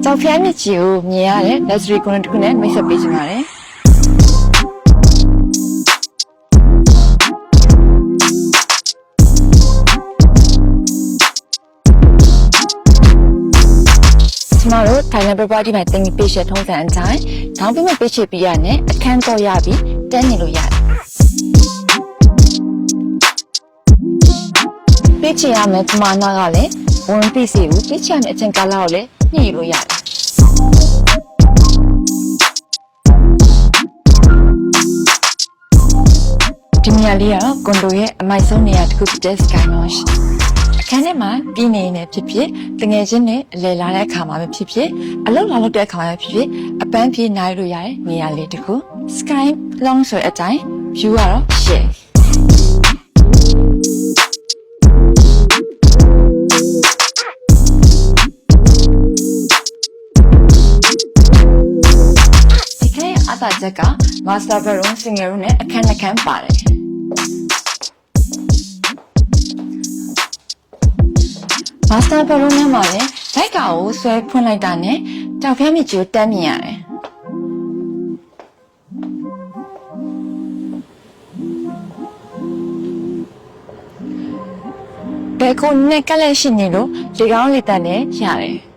ကြောက်ဖျားမြစ်ကြီးကိုမြင်ရတဲ့ luxury ကုန်းတစ်ခုနဲ့မိတ်ဆက်ပေးချင်ပါတယ်ကျမတို့ Thailand property မှာတင်ပြီးပေးရှယ်ထုံးစံအတိုင်းဒေါင်းပေးမဲ့ပေးချေပြီးရနဲ့အခန်းတော့ရပြီးတန်းနေလို့ရတယ်ပေးချေရမယ်ကျမနာကလည်းဝင်ပြီးစီကိုပေးချေရမယ့်အချိန်ကာလကိုလည်းညှိလို့ရတယ်ဒီနေရာလေးကတော့ကွန်ဒိုရဲ့အမိုက်ဆုံးနေရာတစ်ခုဖြစ်တဲ့ Sky Lounge အခန်းထဲမှာပြည်နေနေဖြစ်ဖြစ်တငယ်ချင်းနဲ့အလဲလာတဲ့အခါမှာပဲဖြစ်ဖြစ်အလုပ်လာလုပ်တဲ့အခါမှာပဲဖြစ်ဖြစ်အပန်းပြေးနိုင်လို့ရတဲ့နေရာလေးတစ်ခု Sky Lounge ဆိုတဲ့အတိုင်း view ကတော့ shareအသာချက်က master bedroom single room နဲ့အခန်းနှစ်ခန်းပါတယ် master bedroom နဲ့မှာလည်းဘိုက်ကာကိုဆွဲဖွင့်လိုက်တာနဲ့ကြောက်ဖျားမြစ်ကြီးကိုတန်းမြင်ရတယ်ဘယ်ကိုနဲ့ကလည်းရှိနေလို့လေကောင်းလေတန်းနဲ့ရတယ်